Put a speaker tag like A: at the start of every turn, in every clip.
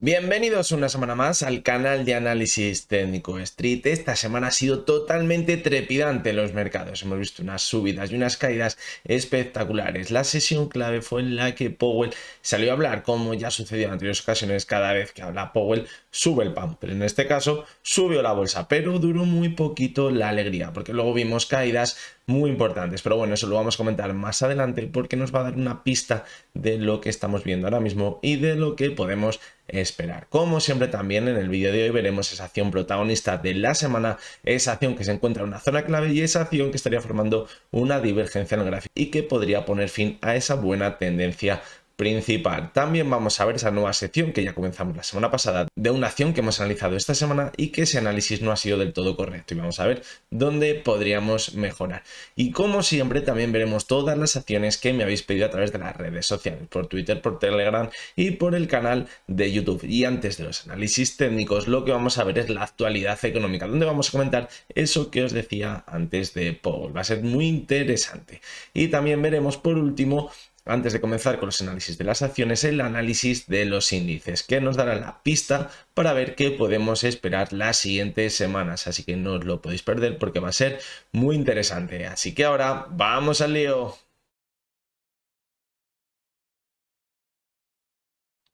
A: Bienvenidos una semana más al canal de análisis técnico Street. Esta semana ha sido totalmente trepidante en los mercados. Hemos visto unas subidas y unas caídas espectaculares. La sesión clave fue en la que Powell salió a hablar, como ya sucedió en anteriores ocasiones. Cada vez que habla Powell sube el pan, pero en este caso subió la bolsa, pero duró muy poquito la alegría, porque luego vimos caídas muy importantes. Pero bueno, eso lo vamos a comentar más adelante porque nos va a dar una pista de lo que estamos viendo ahora mismo y de lo que podemos esperar. Como siempre, también en el vídeo de hoy veremos esa acción protagonista de la semana, esa acción que se encuentra en una zona clave y esa acción que estaría formando una divergencia en el gráfico y que podría poner fin a esa buena tendencia principal. También vamos a ver esa nueva sección que ya comenzamos la semana pasada de una acción que hemos analizado esta semana y que ese análisis no ha sido del todo correcto y vamos a ver dónde podríamos mejorar. Y como siempre también veremos todas las acciones que me habéis pedido a través de las redes sociales, por Twitter, por Telegram y por el canal de YouTube. Y antes de los análisis técnicos, lo que vamos a ver es la actualidad económica, donde vamos a comentar eso que os decía antes de Powell. Va a ser muy interesante. Y también veremos por último, antes de comenzar con los análisis de las acciones, el análisis de los índices, que nos dará la pista para ver qué podemos esperar las siguientes semanas. Así que no os lo podéis perder porque va a ser muy interesante. Así que ahora vamos al lío.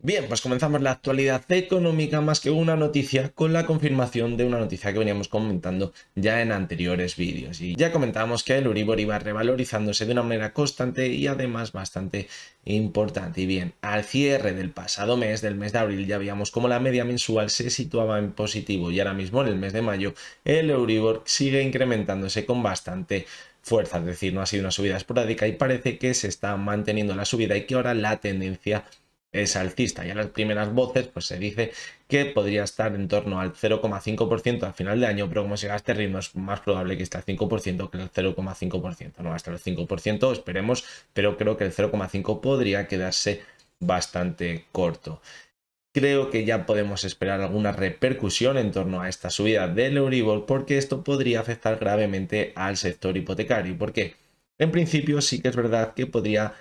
A: Bien, pues comenzamos la actualidad económica más que una noticia con la confirmación de una noticia que veníamos comentando ya en anteriores vídeos. Y ya comentábamos que el Euribor iba revalorizándose de una manera constante y además bastante importante. Y bien, al cierre del pasado mes, del mes de abril, ya veíamos cómo la media mensual se situaba en positivo y ahora mismo en el mes de mayo el Euribor sigue incrementándose con bastante fuerza, es decir, no ha sido una subida esporádica y parece que se está manteniendo la subida y que ahora la tendencia es alcista. Ya las primeras voces pues se dice que podría estar en torno al 0,5% al final de año, pero como siga este ritmo es más probable que esté al 5% que el 0,5%, no hasta el 5%, esperemos, pero creo que el 0,5 podría quedarse bastante corto. Creo que ya podemos esperar alguna repercusión en torno a esta subida del Euribor porque esto podría afectar gravemente al sector hipotecario. Porque en principio sí que es verdad que podría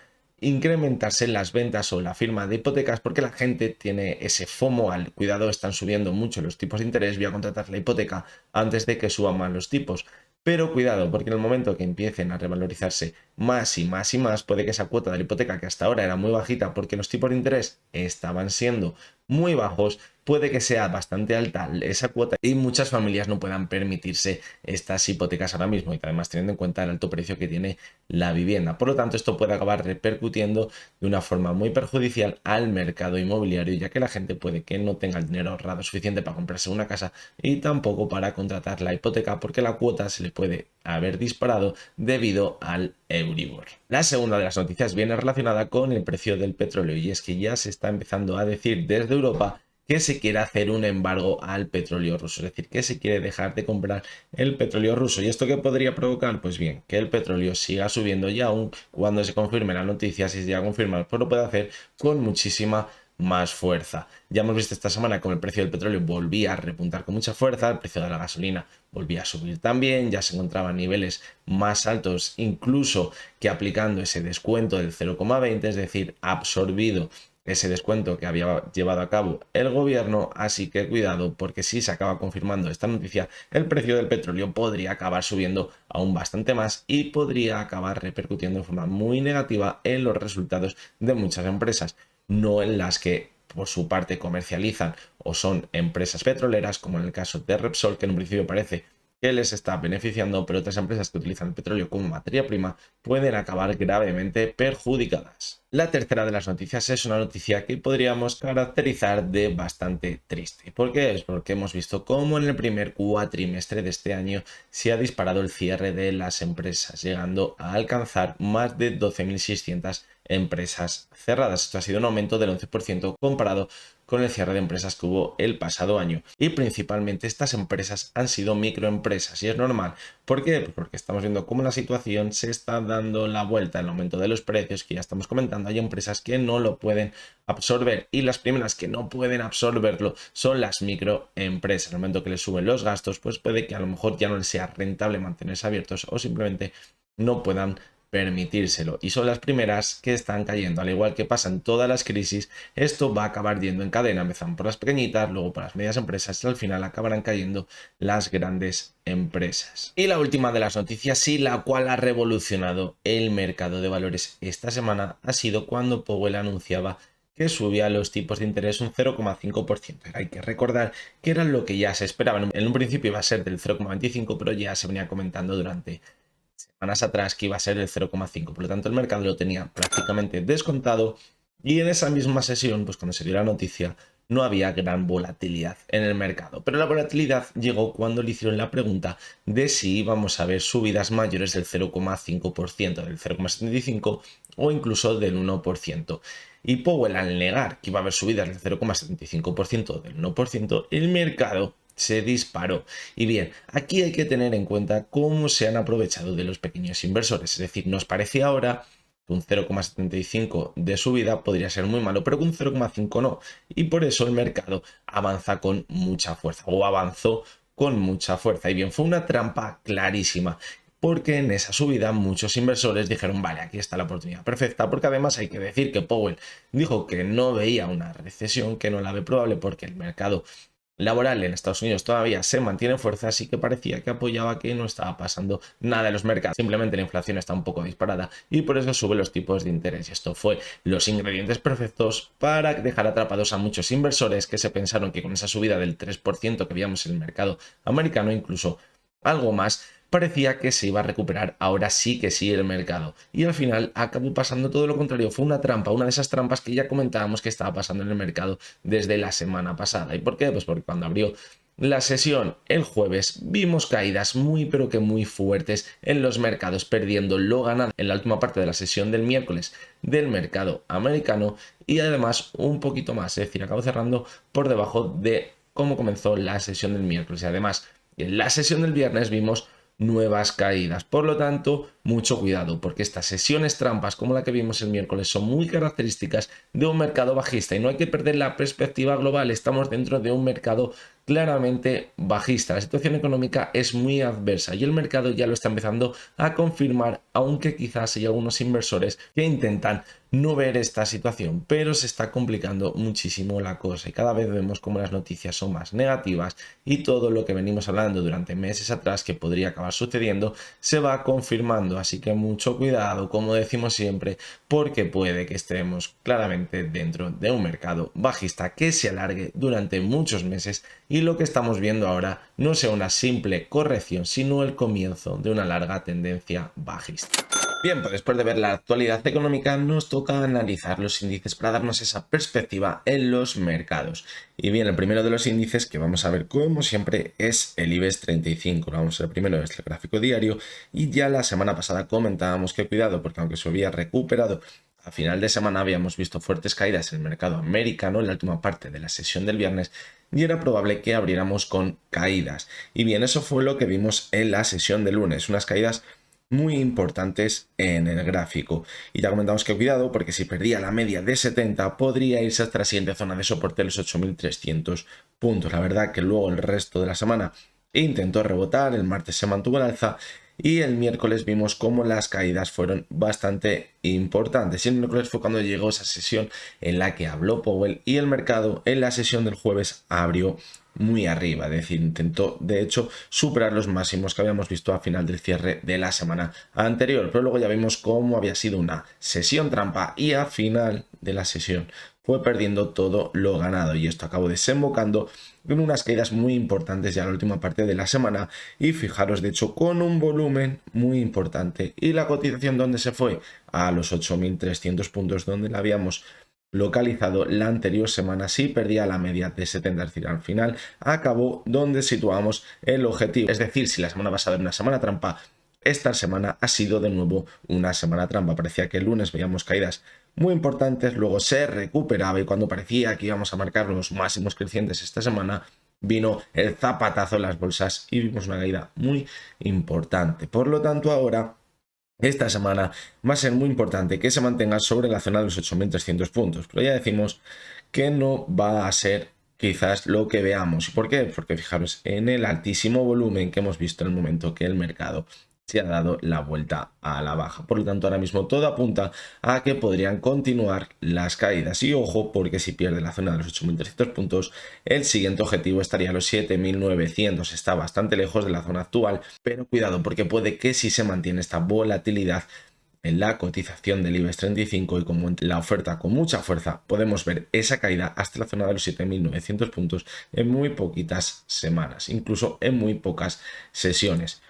A: incrementarse las ventas o la firma de hipotecas porque la gente tiene ese FOMO al cuidado, están subiendo mucho los tipos de interés, voy a contratar la hipoteca antes de que suban más los tipos. Pero cuidado, porque en el momento que empiecen a revalorizarse más y más y más, puede que esa cuota de la hipoteca que hasta ahora era muy bajita porque los tipos de interés estaban siendo muy bajos, puede que sea bastante alta esa cuota y muchas familias no puedan permitirse estas hipotecas ahora mismo y además teniendo en cuenta el alto precio que tiene la vivienda. Por lo tanto, esto puede acabar repercutiendo de una forma muy perjudicial al mercado inmobiliario, ya que la gente puede que no tenga el dinero ahorrado suficiente para comprarse una casa y tampoco para contratar la hipoteca porque la cuota se le puede haber disparado debido al Euribor. La segunda de las noticias viene relacionada con el precio del petróleo y es que ya se está empezando a decir desde Europa que se quiere hacer un embargo al petróleo ruso, es decir, que se quiere dejar de comprar el petróleo ruso. ¿Y esto qué podría provocar? Pues bien, que el petróleo siga subiendo y aún cuando se confirme la noticia, si se llega a confirmar, pues lo puede hacer con muchísima más fuerza. Ya hemos visto esta semana como el precio del petróleo volvía a repuntar con mucha fuerza, el precio de la gasolina volvía a subir también, ya se encontraba a niveles más altos incluso que aplicando ese descuento del 0,20, es decir, absorbido ese descuento que había llevado a cabo el gobierno, así que cuidado porque si se acaba confirmando esta noticia, el precio del petróleo podría acabar subiendo aún bastante más y podría acabar repercutiendo de forma muy negativa en los resultados de muchas empresas, no en las que por su parte comercializan o son empresas petroleras, como en el caso de Repsol, que en un principio parece que les está beneficiando, pero otras empresas que utilizan el petróleo como materia prima pueden acabar gravemente perjudicadas. La tercera de las noticias es una noticia que podríamos caracterizar de bastante triste. ¿Por qué? Es porque hemos visto cómo en el primer cuatrimestre de este año se ha disparado el cierre de las empresas, llegando a alcanzar más de 12.600 empresas cerradas. Esto ha sido un aumento del 11% comparado con el cierre de empresas que hubo el pasado año. Y principalmente estas empresas han sido microempresas y es normal. ¿Por qué? Pues porque estamos viendo cómo la situación se está dando la vuelta, el aumento de los precios que ya estamos comentando. Hay empresas que no lo pueden absorber y las primeras que no pueden absorberlo son las microempresas. En el momento que les suben los gastos, pues puede que a lo mejor ya no les sea rentable mantenerse abiertos o simplemente no puedan permitírselo, y son las primeras que están cayendo. Al igual que pasa en todas las crisis, esto va a acabar yendo en cadena. Empezan por las pequeñitas, luego por las medias empresas y al final acabarán cayendo las grandes empresas. Y la última de las noticias, y la cual ha revolucionado el mercado de valores esta semana, ha sido cuando Powell anunciaba que subía los tipos de interés un 0,5%. Hay que recordar que era lo que ya se esperaba. En un principio iba a ser del 0,25, pero ya se venía comentando durante semanas atrás que iba a ser el 0,5. Por lo tanto, el mercado lo tenía prácticamente descontado, y en esa misma sesión, pues cuando se dio la noticia, no había gran volatilidad en el mercado. Pero la volatilidad llegó cuando le hicieron la pregunta de si íbamos a ver subidas mayores del 0,5%, del 0,75% o incluso del 1%. Y Powell, al negar que iba a haber subidas del 0,75% o del 1%, el mercado se disparó. Y bien, aquí hay que tener en cuenta cómo se han aprovechado de los pequeños inversores. Es decir, nos parece ahora que un 0,75 de subida podría ser muy malo, pero que un 0,5 no. Y por eso el mercado avanza con mucha fuerza, o avanzó con mucha fuerza. Y bien, fue una trampa clarísima, porque en esa subida muchos inversores dijeron, vale, aquí está la oportunidad perfecta, porque además hay que decir que Powell dijo que no veía una recesión, que no la ve probable, porque el mercado laboral en Estados Unidos todavía se mantiene en fuerza, así que parecía que apoyaba que no estaba pasando nada en los mercados. Simplemente la inflación está un poco disparada y por eso sube los tipos de interés. Y esto fue los ingredientes perfectos para dejar atrapados a muchos inversores que se pensaron que con esa subida del 3% que veíamos en el mercado americano, incluso algo más, parecía que se iba a recuperar ahora sí que sí el mercado. Y al final acabó pasando todo lo contrario. Fue una trampa, una de esas trampas que ya comentábamos que estaba pasando en el mercado desde la semana pasada. ¿Y por qué? Pues porque cuando abrió la sesión el jueves vimos caídas muy pero que muy fuertes en los mercados, perdiendo lo ganado en la última parte de la sesión del miércoles del mercado americano, y además un poquito más, es decir, acabó cerrando por debajo de cómo comenzó la sesión del miércoles. Y además, en la sesión del viernes vimos nuevas caídas. Por lo tanto, mucho cuidado, porque estas sesiones trampas como la que vimos el miércoles son muy características de un mercado bajista, y no hay que perder la perspectiva global. Estamos dentro de un mercado claramente bajista. La situación económica es muy adversa y el mercado ya lo está empezando a confirmar, aunque quizás hay algunos inversores que intentan no ver esta situación, pero se está complicando muchísimo la cosa y cada vez vemos como las noticias son más negativas, y todo lo que venimos hablando durante meses atrás que podría acabar sucediendo se va confirmando. Así que mucho cuidado, como decimos siempre, porque puede que estemos claramente dentro de un mercado bajista que se alargue durante muchos meses, y lo que estamos viendo ahora no sea una simple corrección, sino el comienzo de una larga tendencia bajista. Bien, pues después de ver la actualidad económica nos toca analizar los índices para darnos esa perspectiva en los mercados. Y bien, el primero de los índices que vamos a ver como siempre es el IBEX 35. Vamos a ver primero es el gráfico diario, y ya la semana pasada comentábamos que cuidado, porque aunque se había recuperado a final de semana, habíamos visto fuertes caídas en el mercado americano en la última parte de la sesión del viernes y era probable que abriéramos con caídas. Y bien, eso fue lo que vimos en la sesión del lunes, unas caídas muy importantes en el gráfico, y ya comentamos que cuidado porque si perdía la media de 70 podría irse hasta la siguiente zona de soporte, los 8.300 puntos. La verdad que luego el resto de la semana intentó rebotar, el martes se mantuvo al alza y el miércoles vimos cómo las caídas fueron bastante importantes. Y el miércoles fue cuando llegó esa sesión en la que habló Powell, y el mercado en la sesión del jueves abrió muy arriba, es decir, intentó de hecho superar los máximos que habíamos visto a final del cierre de la semana anterior, pero luego ya vimos cómo había sido una sesión trampa y a final de la sesión fue perdiendo todo lo ganado, y esto acabó desembocando en unas caídas muy importantes ya en la última parte de la semana, y fijaros de hecho con un volumen muy importante. Y la cotización donde se fue a los 8.300 puntos donde la habíamos localizado la anterior semana, sí perdía la media de 70, es decir, al final acabó donde situamos el objetivo. Es decir, si la semana pasada era una semana trampa, esta semana ha sido de nuevo una semana trampa. Parecía que el lunes veíamos caídas muy importantes, luego se recuperaba, y cuando parecía que íbamos a marcar los máximos crecientes esta semana, vino el zapatazo en las bolsas y vimos una caída muy importante. Por lo tanto, ahora esta semana va a ser muy importante que se mantenga sobre la zona de los 8.300 puntos, pero ya decimos que no va a ser quizás lo que veamos. ¿Y por qué? Porque fijaros en el altísimo volumen que hemos visto en el momento que el mercado se ha dado la vuelta a la baja. Por lo tanto, ahora mismo todo apunta a que podrían continuar las caídas. Y ojo, porque si pierde la zona de los 8.300 puntos, el siguiente objetivo estaría a los 7.900. Está bastante lejos de la zona actual, pero cuidado, porque puede que si se mantiene esta volatilidad en la cotización del IBEX 35 y como la oferta con mucha fuerza, podemos ver esa caída hasta la zona de los 7.900 puntos en muy poquitas semanas, incluso en muy pocas sesiones.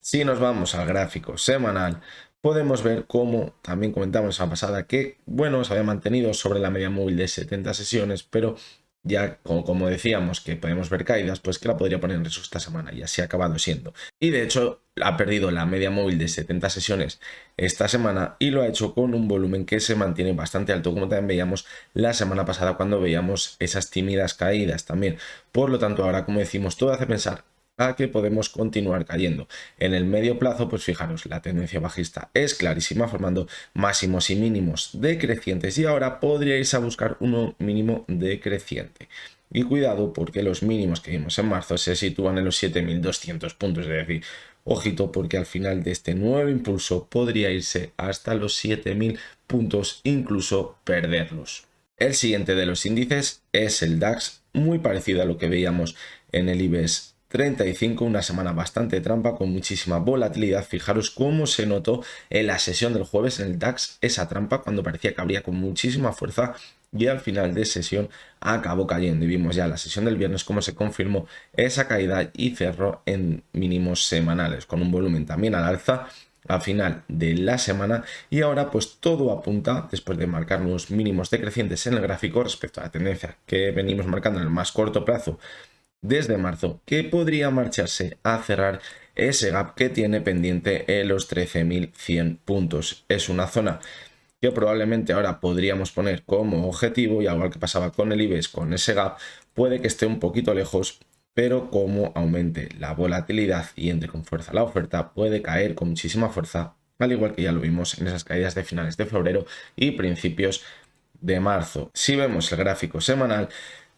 A: Si nos vamos al gráfico semanal, podemos ver cómo también comentamos la semana pasada que, bueno, se había mantenido sobre la media móvil de 70 sesiones, pero ya como decíamos que podemos ver caídas, pues que la podría poner en riesgo esta semana y así ha acabado siendo. Y de hecho ha perdido la media móvil de 70 sesiones esta semana y lo ha hecho con un volumen que se mantiene bastante alto, como también veíamos la semana pasada cuando veíamos esas tímidas caídas también. Por lo tanto, ahora, como decimos, todo hace pensar a que podemos continuar cayendo. En el medio plazo, pues fijaros, la tendencia bajista es clarísima, formando máximos y mínimos decrecientes y ahora podríais a buscar uno mínimo decreciente. Y cuidado porque los mínimos que vimos en marzo se sitúan en los 7.200 puntos, es decir, ojito porque al final de este nuevo impulso podría irse hasta los 7.000 puntos, incluso perderlos. El siguiente de los índices es el DAX, muy parecido a lo que veíamos en el IBEX 35, una semana bastante trampa con muchísima volatilidad. Fijaros cómo se notó en la sesión del jueves en el DAX esa trampa cuando parecía que habría con muchísima fuerza y al final de sesión acabó cayendo y vimos ya la sesión del viernes cómo se confirmó esa caída y cerró en mínimos semanales con un volumen también al alza a final de la semana y ahora pues todo apunta, después de marcar unos mínimos decrecientes en el gráfico respecto a la tendencia que venimos marcando en el más corto plazo desde marzo, que podría marcharse a cerrar ese gap que tiene pendiente en los 13.100 puntos. Es una zona que probablemente ahora podríamos poner como objetivo y al igual que pasaba con el IBEX con ese gap, puede que esté un poquito lejos, pero como aumente la volatilidad y entre con fuerza la oferta, puede caer con muchísima fuerza, al igual que ya lo vimos en esas caídas de finales de febrero y principios de marzo. Si vemos el gráfico semanal,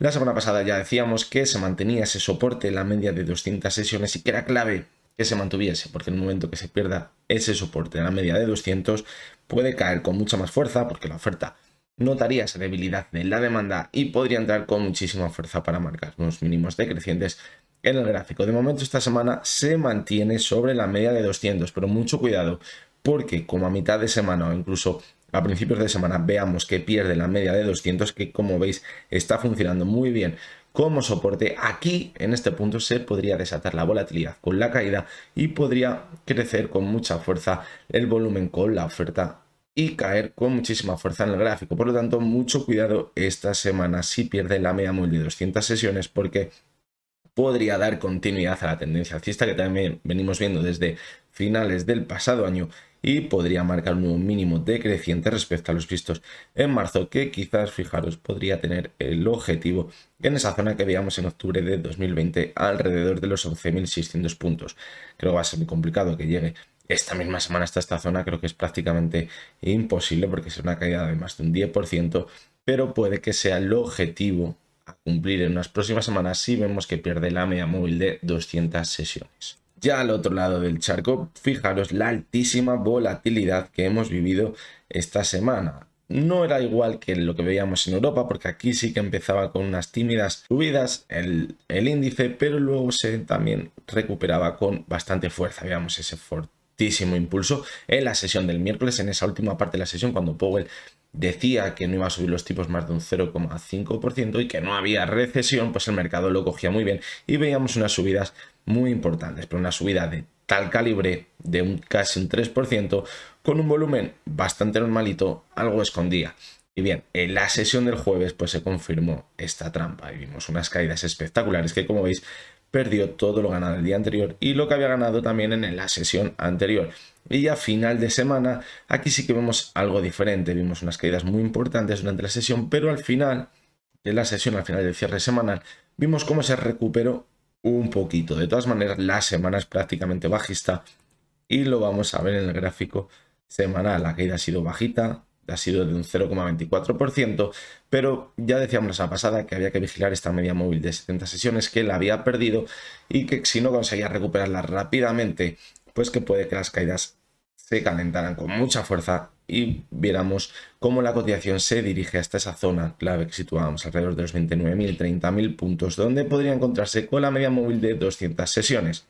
A: la semana pasada ya decíamos que se mantenía ese soporte en la media de 200 sesiones y que era clave que se mantuviese, porque en el momento que se pierda ese soporte en la media de 200 puede caer con mucha más fuerza porque la oferta notaría esa debilidad de la demanda y podría entrar con muchísima fuerza para marcar unos mínimos decrecientes en el gráfico. De momento esta semana se mantiene sobre la media de 200, pero mucho cuidado porque como a mitad de semana o incluso a principios de semana veamos que pierde la media de 200, que como veis está funcionando muy bien como soporte, aquí en este punto se podría desatar la volatilidad con la caída y podría crecer con mucha fuerza el volumen con la oferta y caer con muchísima fuerza en el gráfico. Por lo tanto, mucho cuidado esta semana si pierde la media móvil de 200 sesiones porque podría dar continuidad a la tendencia alcista que también venimos viendo desde finales del pasado año y podría marcar un nuevo mínimo decreciente respecto a los vistos en marzo, que quizás, fijaros, podría tener el objetivo en esa zona que veíamos en octubre de 2020 alrededor de los 11.600 puntos. Creo que va a ser muy complicado que llegue esta misma semana hasta esta zona, creo que es prácticamente imposible porque es una caída de más de un 10%, pero puede que sea el objetivo a cumplir en unas próximas semanas si vemos que pierde la media móvil de 200 sesiones. Ya al otro lado del charco, fijaros la altísima volatilidad que hemos vivido esta semana. No era igual que lo que veíamos en Europa, porque aquí sí que empezaba con unas tímidas subidas el índice, pero luego se también recuperaba con bastante fuerza. Veamos ese fortísimo impulso en la sesión del miércoles, en esa última parte de la sesión, cuando Powell decía que no iba a subir los tipos más de un 0,5% y que no había recesión, pues el mercado lo cogía muy bien y veíamos unas subidas muy importantes, pero una subida de tal calibre de casi un 3% con un volumen bastante normalito, algo escondía. Y bien, en la sesión del jueves pues se confirmó esta trampa y vimos unas caídas espectaculares que, como veis, perdió todo lo ganado el día anterior y lo que había ganado también en la sesión anterior. Y a final de semana, aquí sí que vemos algo diferente. Vimos unas caídas muy importantes durante la sesión, pero al final de la sesión, al final del cierre semanal, vimos cómo se recuperó un poquito. De todas maneras, la semana es prácticamente bajista y lo vamos a ver en el gráfico semanal. La caída ha sido bajita, ha sido de un 0,24%, pero ya decíamos la semana pasada que había que vigilar esta media móvil de 70 sesiones, que la había perdido y que si no conseguía recuperarla rápidamente pues que puede que las caídas se calentaran con mucha fuerza y viéramos cómo la cotización se dirige hasta esa zona clave que situábamos alrededor de los 29.000, 30.000 puntos, donde podría encontrarse con la media móvil de 200 sesiones.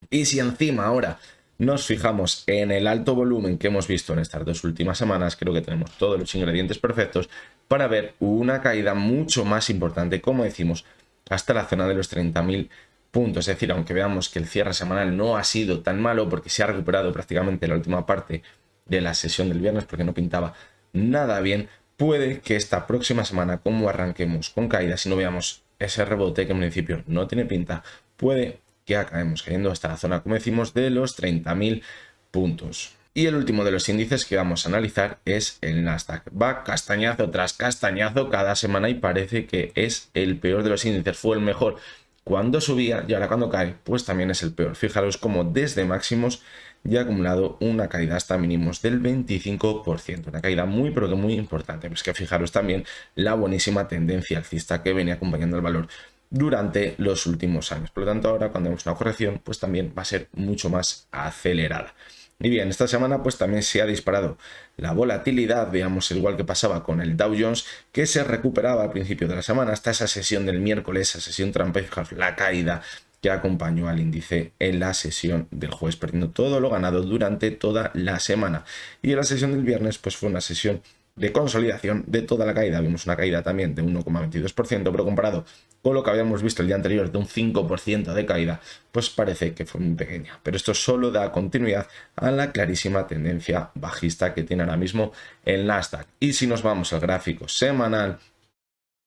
A: Y si encima ahora nos fijamos en el alto volumen que hemos visto en estas 2 últimas semanas, creo que tenemos todos los ingredientes perfectos para ver una caída mucho más importante, como decimos, hasta la zona de los 30.000 puntos. Es decir, aunque veamos que el cierre semanal no ha sido tan malo porque se ha recuperado prácticamente la última parte de la sesión del viernes porque no pintaba nada bien, puede que esta próxima semana, como arranquemos con caídas y no veamos ese rebote que en principio no tiene pinta, puede que acabemos cayendo hasta la zona, como decimos, de los 30.000 puntos. Y el último de los índices que vamos a analizar es el Nasdaq. Va castañazo tras castañazo cada semana y parece que es el peor de los índices. Fue el mejor cuando subía y ahora cuando cae, pues también es el peor. Fijaros como desde máximos ya ha acumulado una caída hasta mínimos del 25%. Una caída muy pero que muy importante. Pues que fijaros también la buenísima tendencia alcista que venía acompañando el valor durante los últimos años. Por lo tanto, ahora cuando vemos una corrección, pues también va a ser mucho más acelerada. Y bien, esta semana pues también se ha disparado la volatilidad, digamos, igual que pasaba con el Dow Jones, que se recuperaba al principio de la semana hasta esa sesión del miércoles, esa sesión trampa, la caída que acompañó al índice en la sesión del jueves, perdiendo todo lo ganado durante toda la semana. Y en la sesión del viernes pues fue una sesión de consolidación de toda la caída. Vimos una caída también de 1,22%, pero comparado con lo que habíamos visto el día anterior de un 5% de caída, pues parece que fue muy pequeña. Pero esto solo da continuidad a la clarísima tendencia bajista que tiene ahora mismo el Nasdaq. Y si nos vamos al gráfico semanal,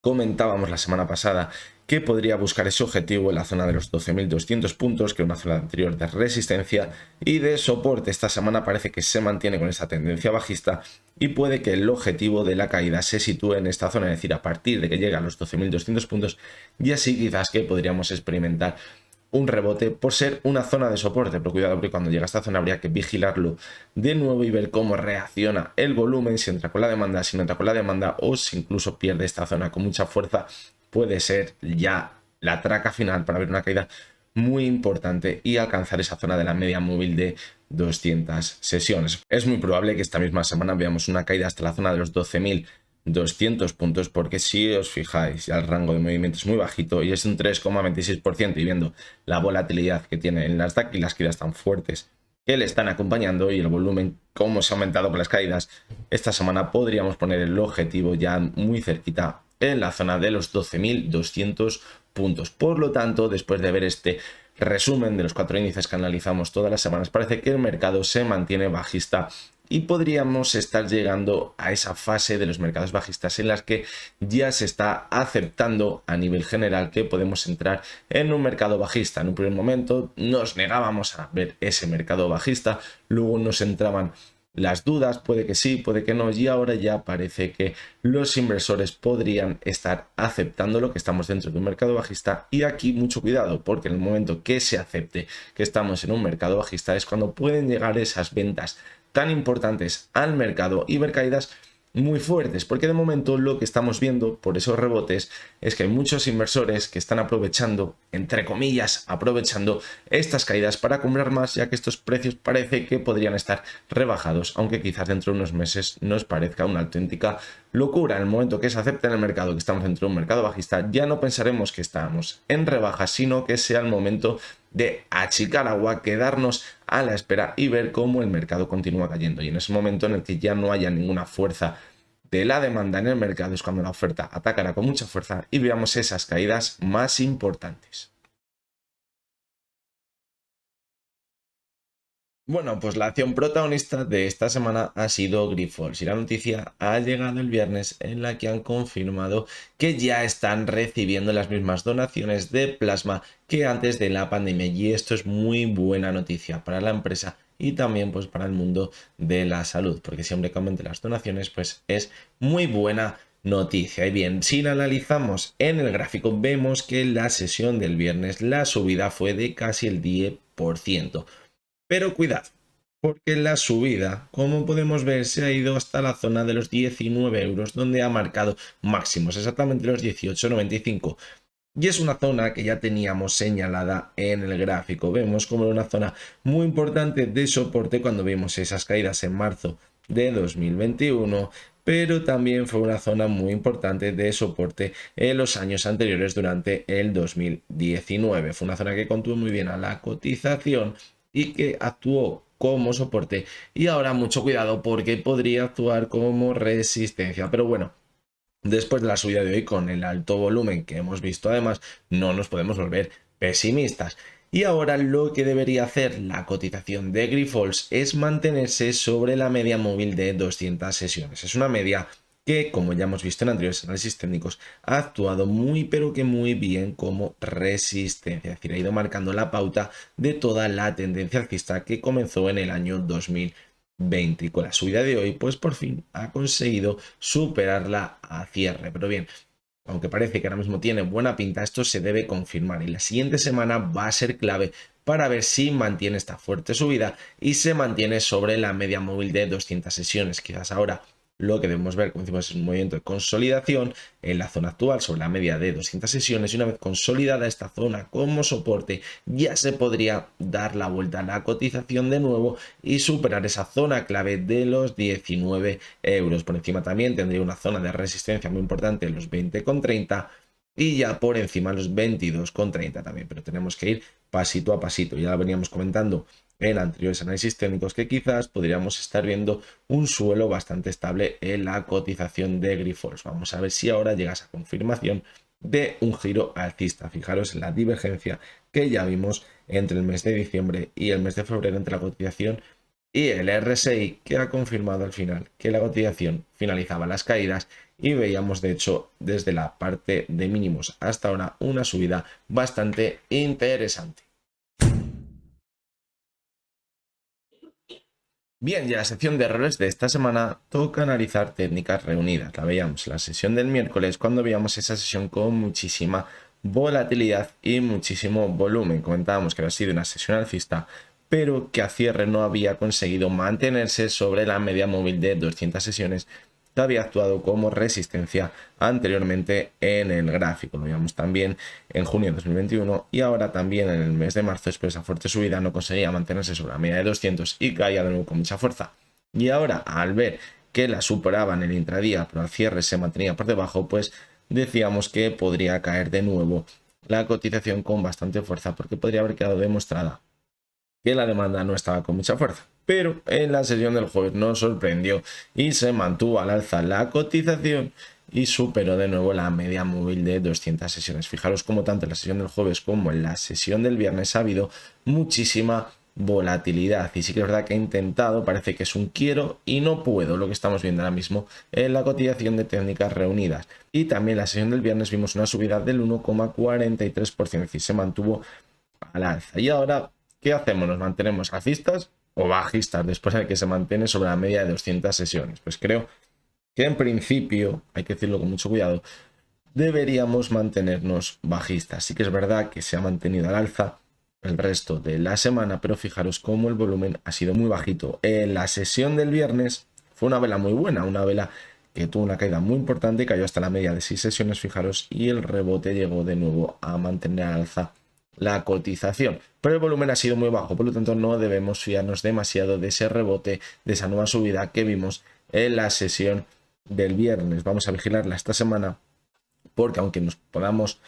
A: comentábamos la semana pasada que podría buscar ese objetivo en la zona de los 12.200 puntos, que es una zona anterior de resistencia y de soporte. Esta semana parece que se mantiene con esta tendencia bajista y puede que el objetivo de la caída se sitúe en esta zona, es decir, a partir de que llegue a los 12.200 puntos, y así quizás que podríamos experimentar un rebote por ser una zona de soporte, pero cuidado porque cuando llega a esta zona habría que vigilarlo de nuevo y ver cómo reacciona el volumen, si entra con la demanda, si no entra con la demanda o si incluso pierde esta zona con mucha fuerza, puede ser ya la traca final para ver una caída muy importante y alcanzar esa zona de la media móvil de 200 sesiones. Es muy probable que esta misma semana veamos una caída hasta la zona de los 12.200 puntos, porque si os fijáis ya el rango de movimiento es muy bajito y es un 3,26%, y viendo la volatilidad que tiene el Nasdaq y las caídas tan fuertes que le están acompañando y el volumen como se ha aumentado con las caídas, esta semana podríamos poner el objetivo ya muy cerquita en la zona de los 12.200 puntos. Por lo tanto, después de ver este resumen de los 4 índices que analizamos todas las semanas, parece que el mercado se mantiene bajista y podríamos estar llegando a esa fase de los mercados bajistas en las que ya se está aceptando a nivel general que podemos entrar en un mercado bajista. En un primer momento nos negábamos a ver ese mercado bajista, luego nos entraban las dudas, puede que sí, puede que no, y ahora ya parece que los inversores podrían estar aceptando lo que estamos dentro de un mercado bajista. Y aquí mucho cuidado, porque en el momento que se acepte que estamos en un mercado bajista es cuando pueden llegar esas ventas tan importantes al mercado y ver caídas muy fuertes, porque de momento lo que estamos viendo por esos rebotes es que hay muchos inversores que están aprovechando, entre comillas, aprovechando estas caídas para comprar más, ya que estos precios parece que podrían estar rebajados, aunque quizás dentro de unos meses nos parezca una auténtica locura. En el momento que se acepte en el mercado que estamos dentro de un mercado bajista, ya no pensaremos que estamos en rebaja, sino que sea el momento de achicar agua, quedarnos a la espera y ver cómo el mercado continúa cayendo. Y en ese momento en el que ya no haya ninguna fuerza de la demanda en el mercado es cuando la oferta atacará con mucha fuerza y veamos esas caídas más importantes. Bueno, pues la acción protagonista de esta semana ha sido Grifols y la noticia ha llegado el viernes en la que han confirmado que ya están recibiendo las mismas donaciones de plasma que antes de la pandemia, y esto es muy buena noticia para la empresa y también pues para el mundo de la salud, porque siempre que aumenten las donaciones pues es muy buena noticia. Y bien, si la analizamos en el gráfico vemos que la sesión del viernes la subida fue de casi el 10%. Pero cuidado, porque la subida, como podemos ver, se ha ido hasta la zona de los 19 euros, donde ha marcado máximos, exactamente los 18,95. Y es una zona que ya teníamos señalada en el gráfico. Vemos como era una zona muy importante de soporte cuando vimos esas caídas en marzo de 2021, pero también fue una zona muy importante de soporte en los años anteriores durante el 2019. Fue una zona que contuvo muy bien a la cotización y que actuó como soporte, y ahora mucho cuidado porque podría actuar como resistencia. Pero bueno, después de la subida de hoy, con el alto volumen que hemos visto, además, no nos podemos volver pesimistas. Y ahora lo que debería hacer la cotización de Grifols es mantenerse sobre la media móvil de 200 sesiones. Es una media que, como ya hemos visto en anteriores análisis técnicos, ha actuado muy pero que muy bien como resistencia. Es decir, ha ido marcando la pauta de toda la tendencia alcista que comenzó en el año 2020. Y con la subida de hoy, pues por fin ha conseguido superarla a cierre. Pero bien, aunque parece que ahora mismo tiene buena pinta, esto se debe confirmar y la siguiente semana va a ser clave para ver si mantiene esta fuerte subida y se mantiene sobre la media móvil de 200 sesiones. Quizás ahora lo que debemos ver, como decimos, es un movimiento de consolidación en la zona actual sobre la media de 200 sesiones, y una vez consolidada esta zona como soporte ya se podría dar la vuelta a la cotización de nuevo y superar esa zona clave de los 19 euros. Por encima también tendría una zona de resistencia muy importante en los 20,30 y ya por encima los 22,30 también, pero tenemos que ir pasito a pasito. Ya lo veníamos comentando en anteriores análisis técnicos que quizás podríamos estar viendo un suelo bastante estable en la cotización de Grifols. Vamos a ver si ahora llega esa confirmación de un giro alcista. Fijaros en la divergencia que ya vimos entre el mes de diciembre y el mes de febrero entre la cotización y el RSI, que ha confirmado al final que la cotización finalizaba las caídas, y veíamos de hecho desde la parte de mínimos hasta ahora una subida bastante interesante. Bien, ya la sección de errores de esta semana toca analizar técnicas reunidas. La veíamos en la sesión del miércoles, cuando veíamos esa sesión con muchísima volatilidad y muchísimo volumen. Comentábamos que había sido una sesión alcista, pero que a cierre no había conseguido mantenerse sobre la media móvil de 200 sesiones, que había actuado como resistencia anteriormente en el gráfico. Lo vimos también en junio de 2021 y ahora también en el mes de marzo. Después de esa fuerte subida no conseguía mantenerse sobre la media de 200 y caía de nuevo con mucha fuerza. Y ahora, al ver que la superaban en el intradía, pero al cierre se mantenía por debajo, pues decíamos que podría caer de nuevo la cotización con bastante fuerza, porque podría haber quedado demostrada que la demanda no estaba con mucha fuerza. Pero en la sesión del jueves nos sorprendió y se mantuvo al alza la cotización y superó de nuevo la media móvil de 200 sesiones. Fijaros como tanto en la sesión del jueves como en la sesión del viernes ha habido muchísima volatilidad, y sí que es verdad que he intentado, parece que es un quiero y no puedo, lo que estamos viendo ahora mismo en la cotización de técnicas reunidas. Y también en la sesión del viernes vimos una subida del 1,43%, es decir, se mantuvo al alza. Y ahora, ¿qué hacemos? ¿Nos mantenemos alcistas o bajistas después de que se mantiene sobre la media de 200 sesiones? Pues creo que en principio, hay que decirlo con mucho cuidado, deberíamos mantenernos bajistas. Sí que es verdad que se ha mantenido al alza el resto de la semana, pero fijaros cómo el volumen ha sido muy bajito. En la sesión del viernes fue una vela muy buena, una vela que tuvo una caída muy importante, cayó hasta la media de 6 sesiones, fijaros, y el rebote llegó de nuevo a mantener al alza la cotización, pero el volumen ha sido muy bajo, por lo tanto no debemos fiarnos demasiado de ese rebote, de esa nueva subida que vimos en la sesión del viernes. Vamos a vigilarla esta semana, porque aunque nos podamos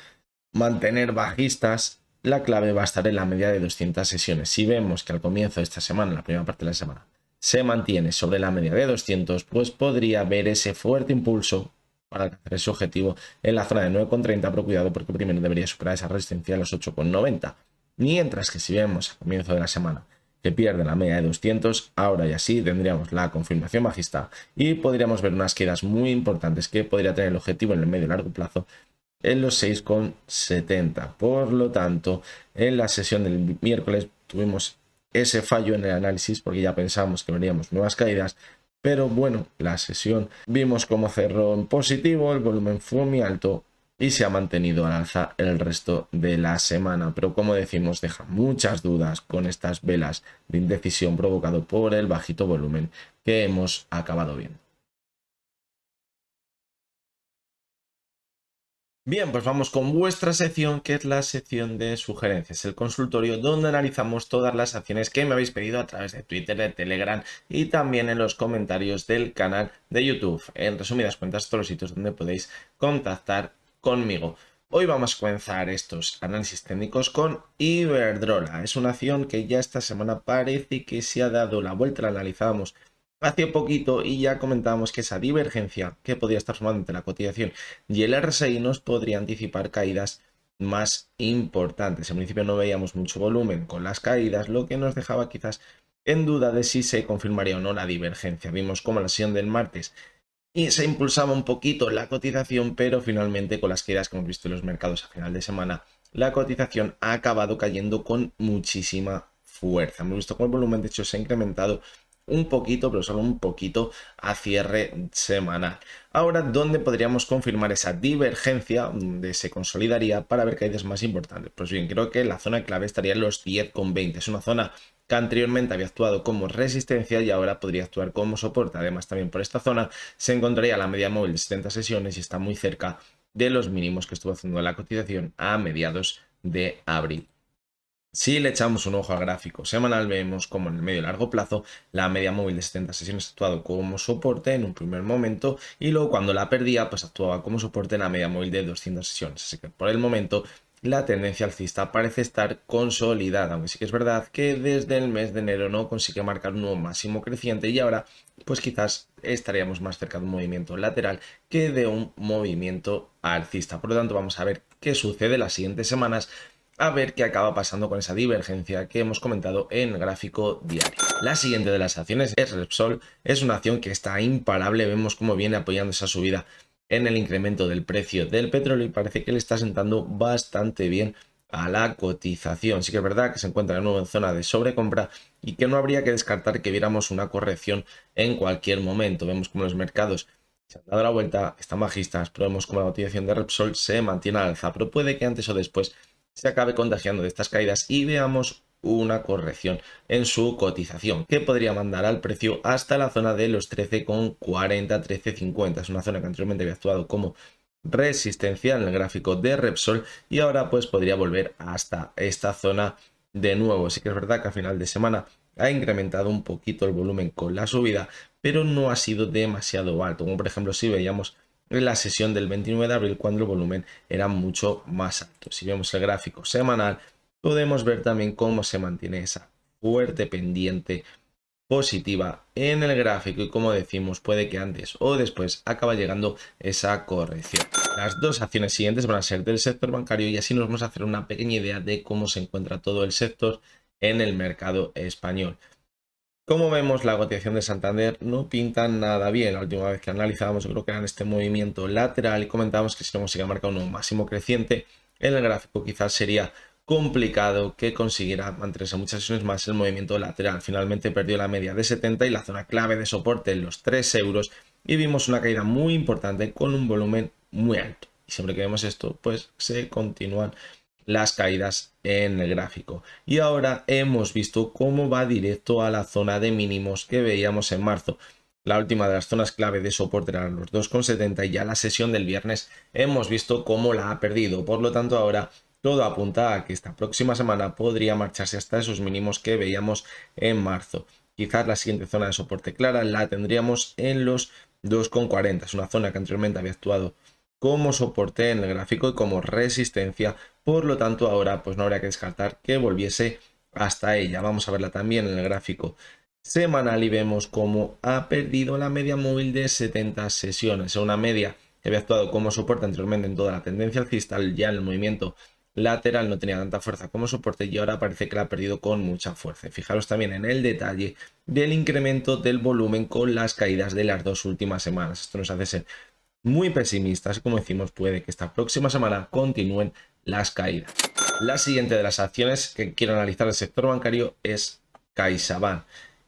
A: mantener bajistas, la clave va a estar en la media de 200 sesiones. Si vemos que al comienzo de esta semana, la primera parte de la semana, se mantiene sobre la media de 200, pues podría haber ese fuerte impulso para alcanzar ese objetivo en la zona de 9,30, pero cuidado porque primero debería superar esa resistencia a los 8,90. Mientras que si vemos al comienzo de la semana que pierde la media de 200, ahora ya sí tendríamos la confirmación bajista y podríamos ver unas quedas muy importantes que podría tener el objetivo en el medio y largo plazo en los 6,70. Por lo tanto, en la sesión del miércoles tuvimos ese fallo en el análisis porque ya pensamos que veríamos nuevas caídas, pero bueno, la sesión vimos cómo cerró en positivo, el volumen fue muy alto y se ha mantenido al alza el resto de la semana. Pero como decimos, deja muchas dudas con estas velas de indecisión provocado por el bajito volumen que hemos acabado viendo. Bien, pues vamos con vuestra sección, que es la sección de sugerencias, el consultorio donde analizamos todas las acciones que me habéis pedido a través de Twitter, de Telegram y también en los comentarios del canal de YouTube. En resumidas cuentas, todos los sitios donde podéis contactar conmigo. Hoy vamos a comenzar estos análisis técnicos con Iberdrola. Es una acción que ya esta semana parece que se ha dado la vuelta, la analizábamos hace poquito y ya comentábamos que esa divergencia que podría estar formando entre la cotización y el RSI nos podría anticipar caídas más importantes. En principio no veíamos mucho volumen con las caídas, lo que nos dejaba quizás en duda de si se confirmaría o no la divergencia. Vimos como la sesión del martes y se impulsaba un poquito la cotización, pero finalmente con las caídas que hemos visto en los mercados a final de semana, la cotización ha acabado cayendo con muchísima fuerza. Hemos visto cómo el volumen de hecho se ha incrementado un poquito, pero solo un poquito a cierre semanal. Ahora, ¿dónde podríamos confirmar esa divergencia? ¿Dónde se consolidaría para ver caídas más importantes? Pues bien, creo que la zona clave estaría en los 10,20. Es una zona que anteriormente había actuado como resistencia y ahora podría actuar como soporte. Además, también por esta zona se encontraría la media móvil de 70 sesiones y está muy cerca de los mínimos que estuvo haciendo la cotización a mediados de abril. Si le echamos un ojo al gráfico semanal, vemos como en el medio y largo plazo la media móvil de 70 sesiones ha actuado como soporte en un primer momento y luego cuando la perdía pues actuaba como soporte en la media móvil de 200 sesiones. Así que por el momento la tendencia alcista parece estar consolidada, aunque sí que es verdad que desde el mes de enero no consigue marcar un nuevo máximo creciente y ahora pues quizás estaríamos más cerca de un movimiento lateral que de un movimiento alcista. Por lo tanto vamos a ver qué sucede las siguientes semanas, a ver qué acaba pasando con esa divergencia que hemos comentado en el gráfico diario. La siguiente de las acciones es Repsol. Es una acción que está imparable, vemos cómo viene apoyando esa subida en el incremento del precio del petróleo y parece que le está sentando bastante bien a la cotización. Sí que es verdad que se encuentra de nuevo en zona de sobrecompra y que no habría que descartar que viéramos una corrección en cualquier momento. Vemos como los mercados se han dado la vuelta, están bajistas, pero vemos como la cotización de Repsol se mantiene al alza, pero puede que antes o después se acabe contagiando de estas caídas y veamos una corrección en su cotización que podría mandar al precio hasta la zona de los 13,40, 13,50. Es una zona que anteriormente había actuado como resistencia en el gráfico de Repsol y ahora pues podría volver hasta esta zona de nuevo. Sí que es verdad que a final de semana ha incrementado un poquito el volumen con la subida, pero no ha sido demasiado alto, como por ejemplo si veíamos en la sesión del 29 de abril cuando el volumen era mucho más alto. Si vemos el gráfico semanal, podemos ver también cómo se mantiene esa fuerte pendiente positiva en el gráfico y como decimos puede que antes o después acaba llegando esa corrección. Las dos acciones siguientes van a ser del sector bancario y así nos vamos a hacer una pequeña idea de cómo se encuentra todo el sector en el mercado español. Como vemos, la cotización de Santander no pinta nada bien. La última vez que analizábamos, yo creo que era en este movimiento lateral y comentábamos que si no consigue marcar un máximo creciente en el gráfico, quizás sería complicado que consiguiera mantenerse muchas sesiones más el movimiento lateral. Finalmente perdió la media de 70 y la zona clave de soporte en los 3 euros y vimos una caída muy importante con un volumen muy alto. Y siempre que vemos esto, pues se continúan las caídas en el gráfico. Y ahora hemos visto cómo va directo a la zona de mínimos que veíamos en marzo. La última de las zonas clave de soporte eran los 2,70 y ya la sesión del viernes hemos visto cómo la ha perdido. Por lo tanto, ahora todo apunta a que esta próxima semana podría marcharse hasta esos mínimos que veíamos en marzo. Quizás la siguiente zona de soporte clara la tendríamos en los 2,40. Es una zona que anteriormente había actuado como soporte en el gráfico y como resistencia, por lo tanto ahora pues no habría que descartar que volviese hasta ella. Vamos a verla también en el gráfico semanal y vemos cómo ha perdido la media móvil de 70 sesiones, una media que había actuado como soporte anteriormente en toda la tendencia alcista, ya en el movimiento lateral no tenía tanta fuerza como soporte y ahora parece que la ha perdido con mucha fuerza. Fijaros también en el detalle del incremento del volumen con las caídas de las dos últimas semanas. Esto nos hace ser muy pesimistas, como decimos, puede que esta próxima semana continúen las caídas. La siguiente de las acciones que quiero analizar del sector bancario es CaixaBank.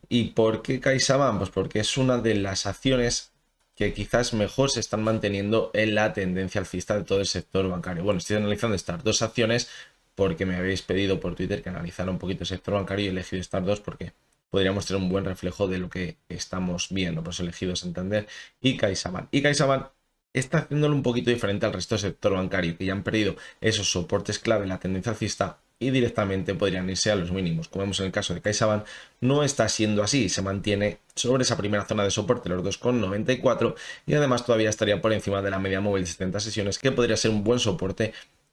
A: ¿Y por qué CaixaBank? Pues porque es una de las acciones que quizás mejor se están manteniendo en la tendencia alcista de todo el sector bancario. Bueno, estoy analizando estas dos acciones porque me habéis pedido por Twitter que analizara un poquito el sector bancario y he elegido estas dos porque podríamos tener un buen reflejo de lo que estamos viendo. Pues he elegido Santander y CaixaBank. Y CaixaBank está haciéndolo un poquito diferente al resto del sector bancario, que ya han perdido esos soportes clave en la tendencia alcista y directamente podrían irse a los mínimos. Como vemos en el caso de CaixaBank, no está siendo así, se mantiene sobre esa primera zona de soporte, los 2,94, y además todavía estaría por encima de la media móvil de 70 sesiones, que podría ser un buen soporte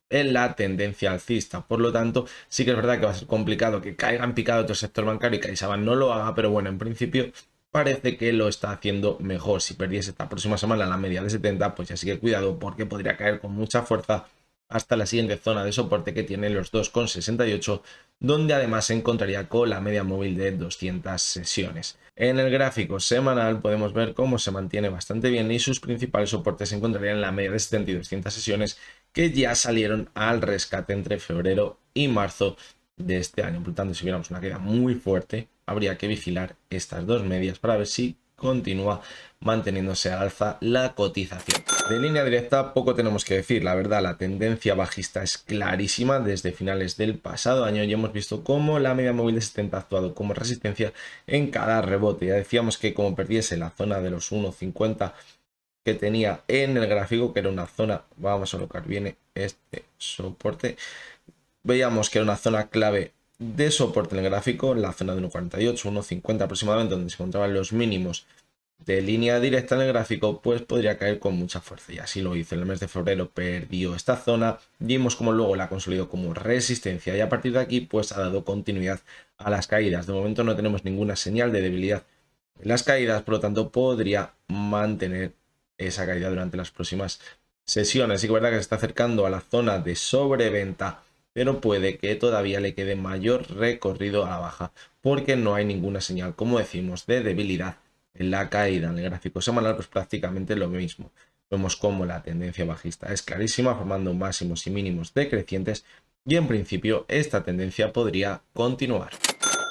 A: en la tendencia alcista. Por lo tanto, sí que es verdad que va a ser complicado que caiga en picado otro sector bancario y CaixaBank no lo haga, pero bueno, en principio parece que lo está haciendo mejor. Si perdiese esta próxima semana la media de 70, pues ya sí que cuidado porque podría caer con mucha fuerza hasta la siguiente zona de soporte que tiene los 2,68, donde además se encontraría con la media móvil de 200 sesiones. En el gráfico semanal podemos ver cómo se mantiene bastante bien y sus principales soportes se encontrarían en la media de 70 y 200 sesiones que ya salieron al rescate entre febrero y marzo de este año. Por lo tanto, si viéramos una caída muy fuerte, habría que vigilar estas dos medias para ver si continúa manteniéndose al alza la cotización. De línea directa poco tenemos que decir, la verdad la tendencia bajista es clarísima desde finales del pasado año y hemos visto cómo la media móvil de 70 ha actuado como resistencia en cada rebote. Ya decíamos que como perdiese la zona de los 1,50 que tenía en el gráfico, que era una zona, vamos a colocar bien este soporte, veíamos que era una zona clave de soporte en el gráfico, la zona de 1,48, 1,50 aproximadamente, donde se encontraban los mínimos de línea directa en el gráfico, pues podría caer con mucha fuerza. Y así lo hizo. En el mes de febrero perdió esta zona, vimos como luego la consolidó como resistencia y a partir de aquí pues ha dado continuidad a las caídas. De momento no tenemos ninguna señal de debilidad en las caídas, por lo tanto podría mantener esa caída durante las próximas sesiones. Sí que es verdad que se está acercando a la zona de sobreventa, pero puede que todavía le quede mayor recorrido a la baja porque no hay ninguna señal, como decimos, de debilidad en la caída. En el gráfico semanal pues prácticamente lo mismo. Vemos como la tendencia bajista es clarísima, formando máximos y mínimos decrecientes y en principio esta tendencia podría continuar.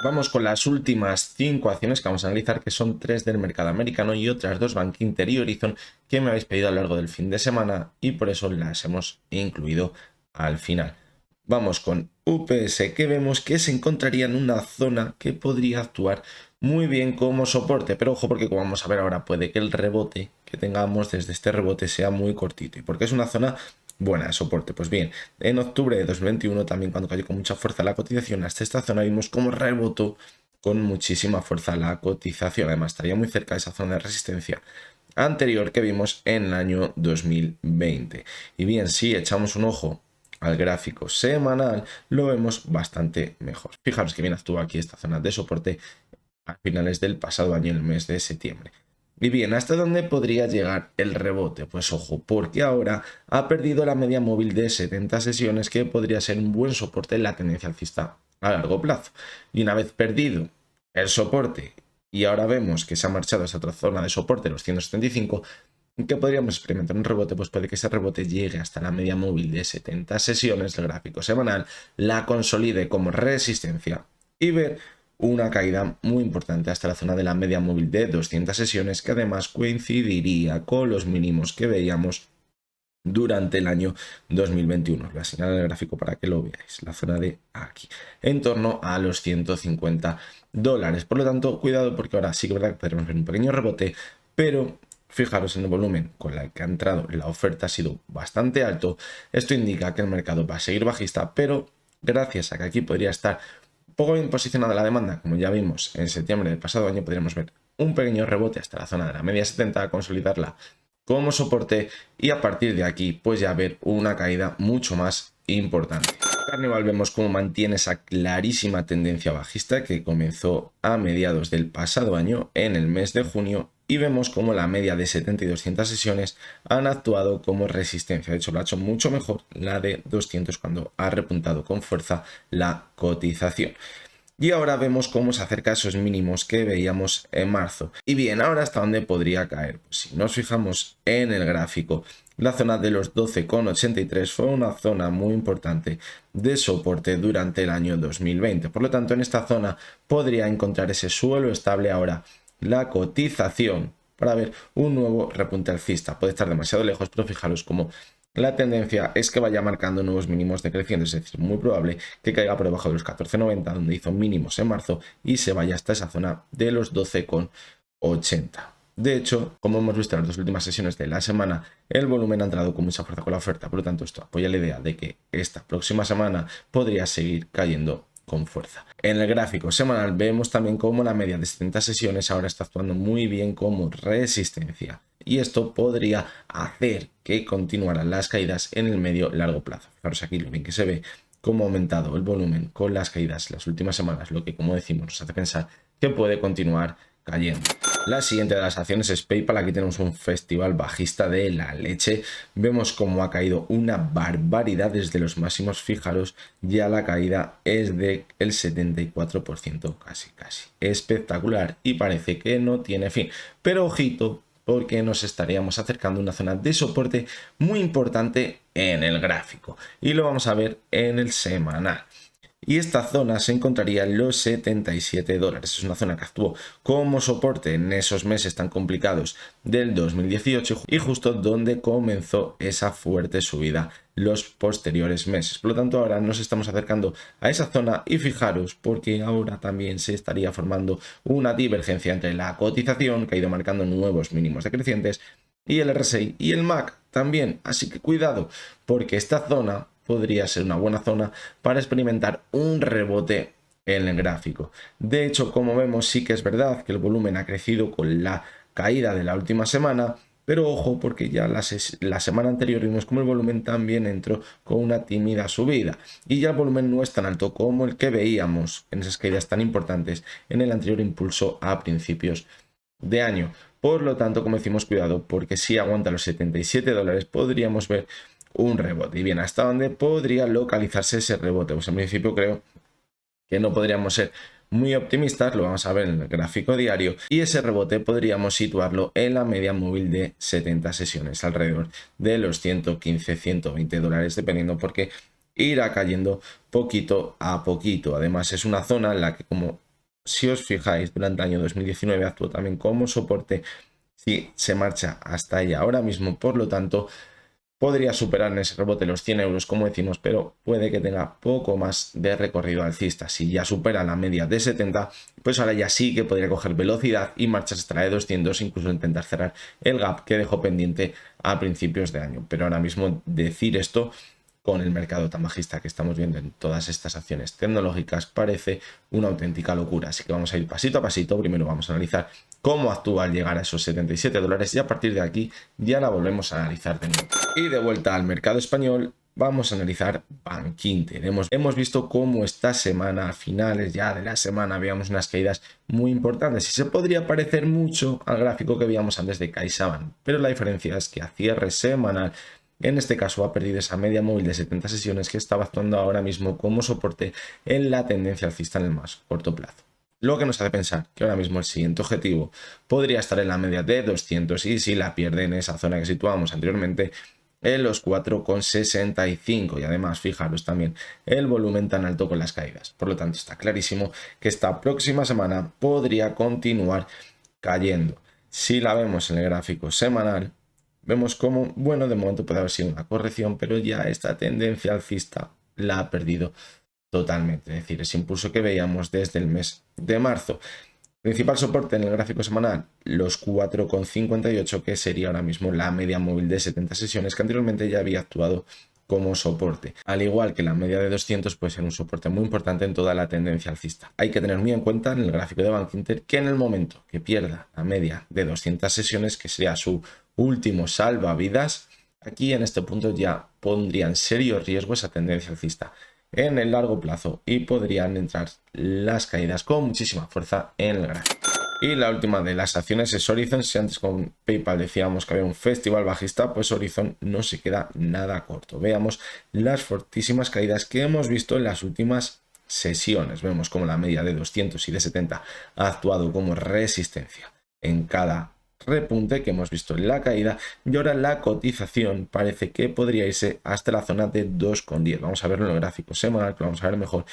A: Vamos con las últimas 5 acciones que vamos a analizar, que son 3 del mercado americano y otras 2 Bank Inter y Horizon, que me habéis pedido a lo largo del fin de semana y por eso las hemos incluido al final. Vamos con UPS, que vemos que se encontraría en una zona que podría actuar muy bien como soporte, pero ojo porque como vamos a ver ahora puede que el rebote que tengamos desde este rebote sea muy cortito y porque es una zona buena de soporte. Pues bien, en octubre de 2021 también cuando cayó con mucha fuerza la cotización hasta esta zona vimos cómo rebotó con muchísima fuerza la cotización, además estaría muy cerca de esa zona de resistencia anterior que vimos en el año 2020. Y bien, si echamos un ojo al gráfico semanal, lo vemos bastante mejor. Fijaros que bien actúa aquí esta zona de soporte a finales del pasado año, en el mes de septiembre. Y bien, ¿hasta dónde podría llegar el rebote? Pues ojo, porque ahora ha perdido la media móvil de 70 sesiones, que podría ser un buen soporte en la tendencia alcista a largo plazo. Y una vez perdido el soporte, y ahora vemos que se ha marchado a esa otra zona de soporte, los 175, que podríamos experimentar un rebote, pues puede que ese rebote llegue hasta la media móvil de 70 sesiones del gráfico semanal, la consolide como resistencia y ver una caída muy importante hasta la zona de la media móvil de 200 sesiones, que además coincidiría con los mínimos que veíamos durante el año 2021. La señal del gráfico para que lo veáis, la zona de aquí, en torno a los $150. Por lo tanto, cuidado porque ahora sí que es verdad que podremos ver un pequeño rebote, pero fijaros en el volumen con el que ha entrado la oferta ha sido bastante alto. Esto indica que el mercado va a seguir bajista, pero gracias a que aquí podría estar poco bien posicionada la demanda, como ya vimos en septiembre del pasado año, podríamos ver un pequeño rebote hasta la zona de la media 70, consolidarla como soporte y a partir de aquí pues ya ver una caída mucho más importante. Carnival vemos cómo mantiene esa clarísima tendencia bajista que comenzó a mediados del pasado año en el mes de junio y vemos como la media de 70 y 200 sesiones han actuado como resistencia. De hecho lo ha hecho mucho mejor la de 200 cuando ha repuntado con fuerza la cotización. Y ahora vemos cómo se acerca a esos mínimos que veíamos en marzo. Y bien, ahora hasta dónde podría caer. Pues si nos fijamos en el gráfico, la zona de los 12,83 fue una zona muy importante de soporte durante el año 2020. Por lo tanto, en esta zona podría encontrar ese suelo estable ahora la cotización para ver un nuevo repunte alcista. Puede estar demasiado lejos, pero fijaros cómo la tendencia es que vaya marcando nuevos mínimos decrecientes, es decir, muy probable que caiga por debajo de los 14,90, donde hizo mínimos en marzo, y se vaya hasta esa zona de los 12,80. De hecho, como hemos visto en las dos últimas sesiones de la semana, el volumen ha entrado con mucha fuerza con la oferta, por lo tanto esto apoya la idea de que esta próxima semana podría seguir cayendo con fuerza. En el gráfico semanal vemos también cómo la media de 70 sesiones ahora está actuando muy bien como resistencia, y esto podría hacer que continuaran las caídas en el medio largo plazo. Fijaros aquí lo bien que se ve cómo ha aumentado el volumen con las caídas las últimas semanas, lo que, como decimos, nos hace pensar que puede continuar cayendo. La siguiente de las acciones es PayPal. Aquí tenemos un festival bajista de la leche. Vemos cómo ha caído una barbaridad desde los máximos. Fijaros, ya la caída es del 74%, casi. Espectacular, y parece que no tiene fin. Pero ojito, porque nos estaríamos acercando a una zona de soporte muy importante en el gráfico. Y lo vamos a ver en el semanal. Y esta zona se encontraría en los $77. Es una zona que actuó como soporte en esos meses tan complicados del 2018 y justo donde comenzó esa fuerte subida los posteriores meses. Por lo tanto, ahora nos estamos acercando a esa zona, y fijaros porque ahora también se estaría formando una divergencia entre la cotización, que ha ido marcando nuevos mínimos decrecientes, y el RSI y el MAC también. Así que cuidado, porque esta zona podría ser una buena zona para experimentar un rebote en el gráfico. De hecho, como vemos, sí que es verdad que el volumen ha crecido con la caída de la última semana, pero ojo, porque ya la semana anterior vimos como el volumen también entró con una tímida subida, y ya el volumen no es tan alto como el que veíamos en esas caídas tan importantes en el anterior impulso a principios de año. Por lo tanto, como decimos, cuidado, porque si aguanta los $77 podríamos ver un rebote. Y bien, ¿hasta dónde podría localizarse ese rebote? Pues en principio creo que no podríamos ser muy optimistas, lo vamos a ver en el gráfico diario, y ese rebote podríamos situarlo en la media móvil de 70 sesiones, alrededor de los $115-120, dependiendo, porque irá cayendo poquito a poquito. Además, es una zona en la que, como si os fijáis, durante el año 2019 actuó también como soporte. Si se marcha hasta ella ahora mismo, por lo tanto, podría superar en ese rebote los 100 euros, como decimos, pero puede que tenga poco más de recorrido alcista. Si ya supera la media de 70, pues ahora ya sí que podría coger velocidad y marcharse hasta la de 200, incluso intentar cerrar el gap que dejó pendiente a principios de año. Pero ahora mismo decir esto, con el mercado tan bajista que estamos viendo en todas estas acciones tecnológicas, parece una auténtica locura. Así que vamos a ir pasito a pasito. Primero vamos a analizar cómo actúa al llegar a esos $77, y a partir de aquí ya la volvemos a analizar de nuevo. Y de vuelta al mercado español, vamos a analizar Bankinter. Hemos visto cómo esta semana, a finales ya de la semana, veíamos unas caídas muy importantes, y se podría parecer mucho al gráfico que veíamos antes de CaixaBank, pero la diferencia es que a cierre semanal, en este caso, ha perdido esa media móvil de 70 sesiones que estaba actuando ahora mismo como soporte en la tendencia alcista en el más corto plazo. Lo que nos hace pensar que ahora mismo el siguiente objetivo podría estar en la media de 200, y si la pierde en esa zona que situábamos anteriormente, en los 4,65. Y además, fijaros también el volumen tan alto con las caídas. Por lo tanto, está clarísimo que esta próxima semana podría continuar cayendo. Si la vemos en el gráfico semanal, vemos como, bueno, de momento puede haber sido una corrección, pero ya esta tendencia alcista la ha perdido totalmente. Es decir, ese impulso que veíamos desde el mes de marzo. Principal soporte en el gráfico semanal, los 4,58, que sería ahora mismo la media móvil de 70 sesiones, que anteriormente ya había actuado como soporte. Al igual que la media de 200, puede ser un soporte muy importante en toda la tendencia alcista. Hay que tener muy en cuenta en el gráfico de Bankinter que en el momento que pierda la media de 200 sesiones, que sería su último salvavidas, aquí en este punto ya pondría en serio riesgo esa tendencia alcista en el largo plazo, y podrían entrar las caídas con muchísima fuerza en el gráfico. Y la última de las acciones es Horizon. Si antes con PayPal decíamos que había un festival bajista, pues Horizon no se queda nada corto. Veamos las fortísimas caídas que hemos visto en las últimas sesiones. Vemos como la media de 200 y de 70 ha actuado como resistencia en cada repunte que hemos visto en la caída, y ahora la cotización parece que podría irse hasta la zona de 2,10. Vamos a verlo en el gráfico semanal, que lo vamos a ver mejor.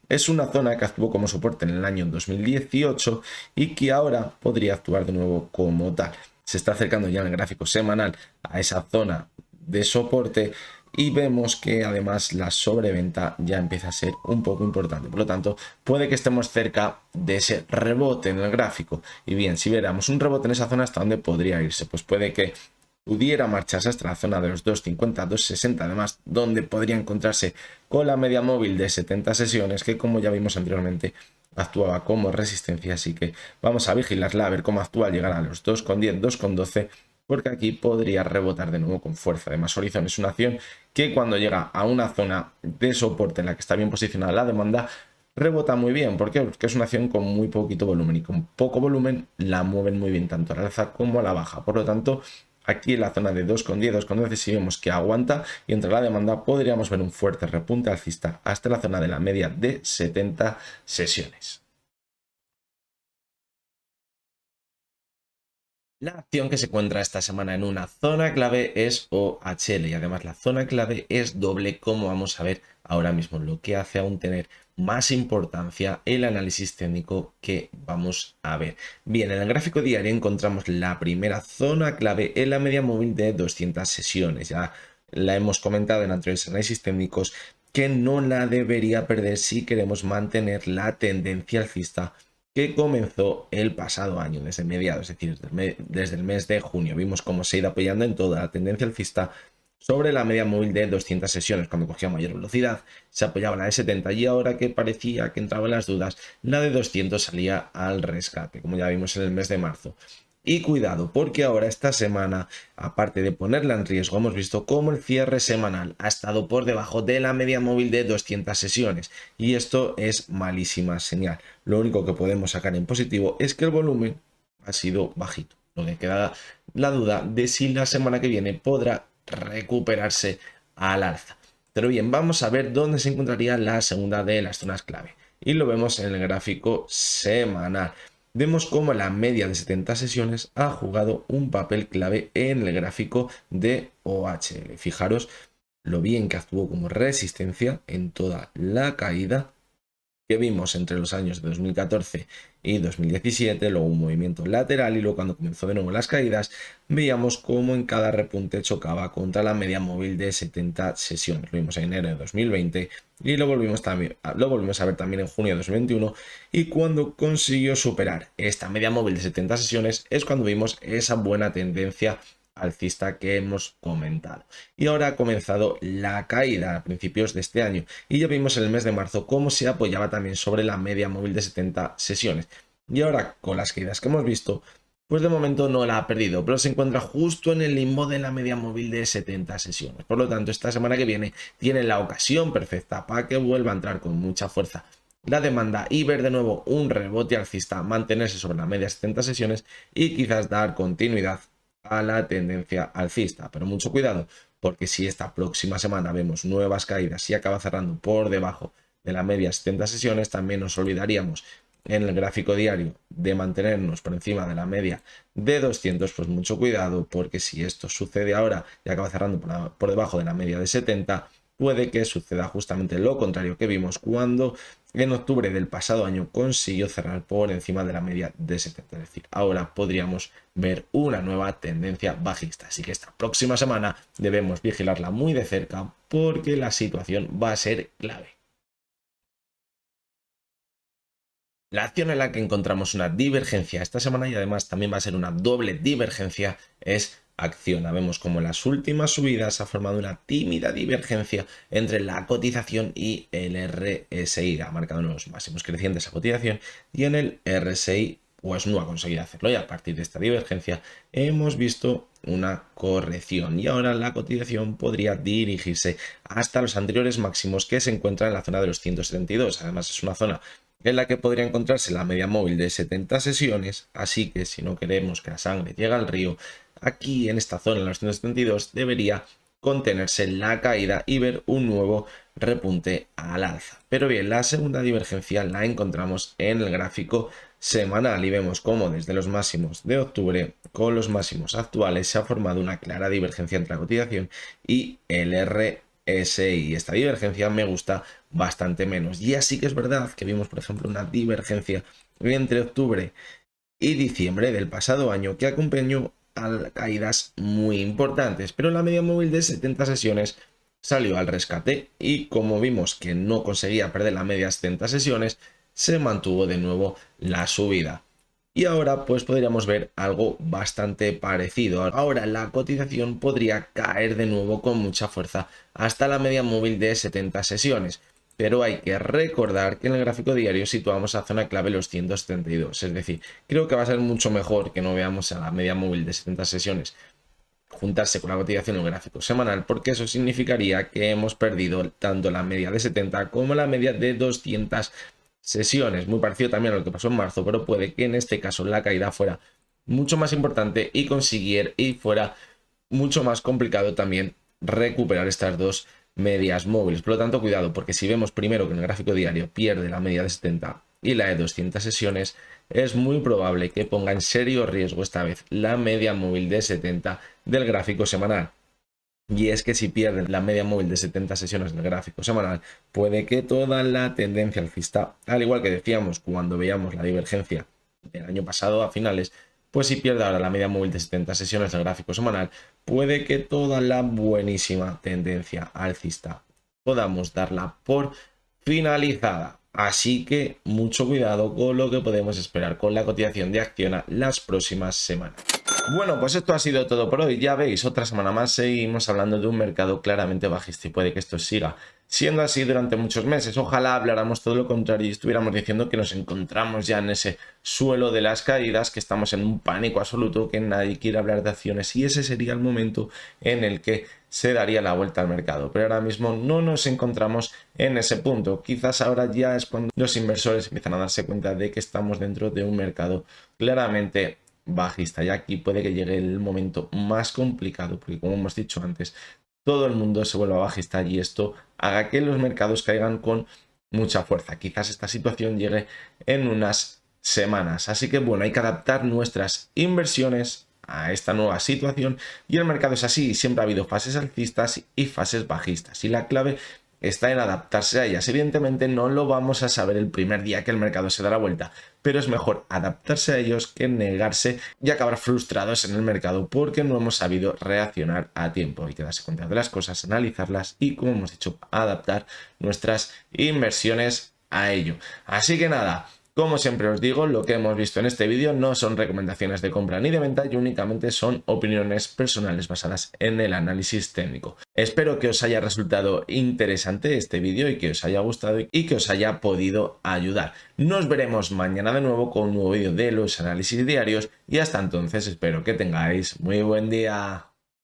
A: Es una zona que actuó como soporte en el año 2018 y que ahora podría actuar de nuevo como tal. Se está acercando ya en el gráfico semanal a esa zona de soporte, y vemos que además la sobreventa ya empieza a ser un poco importante. Por lo tanto, puede que estemos cerca de ese rebote en el gráfico. Y bien, si viéramos un rebote en esa zona, ¿hasta dónde podría irse? Pues puede que pudiera marcharse hasta la zona de los 2.50, 2.60, además, donde podría encontrarse con la media móvil de 70 sesiones, que como ya vimos anteriormente, actuaba como resistencia. Así que vamos a vigilarla, a ver cómo actúa al llegar a los 2.10, 2.12, porque aquí podría rebotar de nuevo con fuerza. Además, Horizon es una acción que cuando llega a una zona de soporte en la que está bien posicionada la demanda, rebota muy bien. ¿Por qué? Porque es una acción con muy poquito volumen, y con poco volumen la mueven muy bien tanto a la alza como a la baja. Por lo tanto, aquí en la zona de 2.10, 2.12, si vemos que aguanta y entre la demanda, podríamos ver un fuerte repunte alcista hasta la zona de la media de 70 sesiones. La acción que se encuentra esta semana en una zona clave es OHL, y además la zona clave es doble, como vamos a ver ahora mismo, lo que hace aún tener más importancia el análisis técnico que vamos a ver. Bien, en el gráfico diario encontramos la primera zona clave en la media móvil de 200 sesiones. Ya la hemos comentado en anteriores análisis técnicos que no la debería perder si queremos mantener la tendencia alcista que comenzó el pasado año, desde mediados, es decir, desde el mes de junio. Vimos cómo se ha ido apoyando en toda la tendencia alcista sobre la media móvil de 200 sesiones. Cuando cogía mayor velocidad, se apoyaba la de 70, y ahora que parecía que entraba en las dudas, la de 200 salía al rescate, como ya vimos en el mes de marzo. Y cuidado, porque ahora esta semana, aparte de ponerla en riesgo, hemos visto cómo el cierre semanal ha estado por debajo de la media móvil de 200 sesiones, y esto es malísima señal. Lo único que podemos sacar en positivo es que el volumen ha sido bajito, lo que queda la duda de si la semana que viene podrá recuperarse al alza. Pero bien, vamos a ver dónde se encontraría la segunda de las zonas clave, y lo vemos en el gráfico semanal. Vemos cómo la media de 70 sesiones ha jugado un papel clave en el gráfico de OHL. Fijaros lo bien que actuó como resistencia en toda la caída que vimos entre los años de 2014 y 2017, luego un movimiento lateral, y luego cuando comenzó de nuevo las caídas, veíamos cómo en cada repunte chocaba contra la media móvil de 70 sesiones. Lo vimos en enero de 2020 y lo volvimos a ver también en junio de 2021, y cuando consiguió superar esta media móvil de 70 sesiones es cuando vimos esa buena tendencia alcista que hemos comentado. Y ahora ha comenzado la caída a principios de este año, y ya vimos en el mes de marzo cómo se apoyaba también sobre la media móvil de 70 sesiones. Y ahora, con las caídas que hemos visto, pues de momento no la ha perdido, pero se encuentra justo en el limbo de la media móvil de 70 sesiones. Por lo tanto, esta semana que viene tiene la ocasión perfecta para que vuelva a entrar con mucha fuerza la demanda y ver de nuevo un rebote alcista, mantenerse sobre la media de 70 sesiones y quizás dar continuidad a la tendencia alcista. Pero mucho cuidado, porque si esta próxima semana vemos nuevas caídas y acaba cerrando por debajo de la media 70 sesiones, también nos olvidaríamos en el gráfico diario de mantenernos por encima de la media de 200. Pues mucho cuidado, porque si esto sucede ahora y acaba cerrando por debajo de la media de 70, puede que suceda justamente lo contrario que vimos cuando en octubre del pasado año consiguió cerrar por encima de la media de 70. Es decir, ahora podríamos ver una nueva tendencia bajista. Así que esta próxima semana debemos vigilarla muy de cerca, porque la situación va a ser clave. La acción en la que encontramos una divergencia esta semana, y además también va a ser una doble divergencia, es Acciona. Vemos como en las últimas subidas ha formado una tímida divergencia entre la cotización y el RSI. Ha marcado nuevos máximos crecientes la cotización, y en el RSI pues no ha conseguido hacerlo, y a partir de esta divergencia hemos visto una corrección, y ahora la cotización podría dirigirse hasta los anteriores máximos que se encuentran en la zona de los 172. Además, es una zona en la que podría encontrarse la media móvil de 70 sesiones, así que si no queremos que la sangre llegue al río, aquí en esta zona, en los 172, debería contenerse la caída y ver un nuevo repunte al alza. Pero bien, la segunda divergencia la encontramos en el gráfico semanal, y vemos cómo desde los máximos de octubre con los máximos actuales se ha formado una clara divergencia entre la cotización y el RSI. Esta divergencia me gusta bastante menos. Y así que es verdad que vimos, por ejemplo, una divergencia entre octubre y diciembre del pasado año que acompañó a caídas muy importantes, pero la media móvil de 70 sesiones salió al rescate y como vimos que no conseguía perder la media de 70 sesiones, se mantuvo de nuevo la subida. Y ahora pues podríamos ver algo bastante parecido. Ahora la cotización podría caer de nuevo con mucha fuerza hasta la media móvil de 70 sesiones. Pero hay que recordar que en el gráfico diario situamos a zona clave los 172. Es decir, creo que va a ser mucho mejor que no veamos a la media móvil de 70 sesiones juntarse con la cotización en el gráfico semanal, porque eso significaría que hemos perdido tanto la media de 70 como la media de 200 sesiones. Muy parecido también a lo que pasó en marzo, pero puede que en este caso la caída fuera mucho más importante y fuera mucho más complicado también recuperar estas dos medias móviles. Por lo tanto, cuidado, porque si vemos primero que en el gráfico diario pierde la media de 70 y la de 200 sesiones, es muy probable que ponga en serio riesgo esta vez la media móvil de 70 del gráfico semanal. Y es que si pierden la media móvil de 70 sesiones del gráfico semanal, puede que toda la tendencia alcista, al igual que decíamos cuando veíamos la divergencia del año pasado a finales, pues si pierde ahora la media móvil de 70 sesiones del gráfico semanal, puede que toda la buenísima tendencia alcista podamos darla por finalizada. Así que mucho cuidado con lo que podemos esperar con la cotización de Acciona las próximas semanas. Bueno, pues esto ha sido todo por hoy. Ya veis, otra semana más seguimos hablando de un mercado claramente bajista y puede que esto siga siendo así durante muchos meses. Ojalá habláramos todo lo contrario y estuviéramos diciendo que nos encontramos ya en ese suelo de las caídas, que estamos en un pánico absoluto, que nadie quiere hablar de acciones y ese sería el momento en el que se daría la vuelta al mercado. Pero ahora mismo no nos encontramos en ese punto. Quizás ahora ya es cuando los inversores empiezan a darse cuenta de que estamos dentro de un mercado claramente bajista y aquí puede que llegue el momento más complicado porque como hemos dicho antes todo el mundo se vuelva bajista y esto haga que los mercados caigan con mucha fuerza. Quizás esta situación llegue en unas semanas, así que bueno, hay que adaptar nuestras inversiones a esta nueva situación y el mercado es así, siempre ha habido fases alcistas y fases bajistas y la clave está en adaptarse a ellas. Evidentemente no lo vamos a saber el primer día que el mercado se da la vuelta, pero es mejor adaptarse a ellos que negarse y acabar frustrados en el mercado porque no hemos sabido reaccionar a tiempo. Hay que darse cuenta de las cosas, analizarlas y, como hemos dicho, adaptar nuestras inversiones a ello. Así que nada. Como siempre os digo, lo que hemos visto en este vídeo no son recomendaciones de compra ni de venta y únicamente son opiniones personales basadas en el análisis técnico. Espero que os haya resultado interesante este vídeo y que os haya gustado y que os haya podido ayudar. Nos veremos mañana de nuevo con un nuevo vídeo de los análisis diarios y hasta entonces espero que tengáis muy buen día.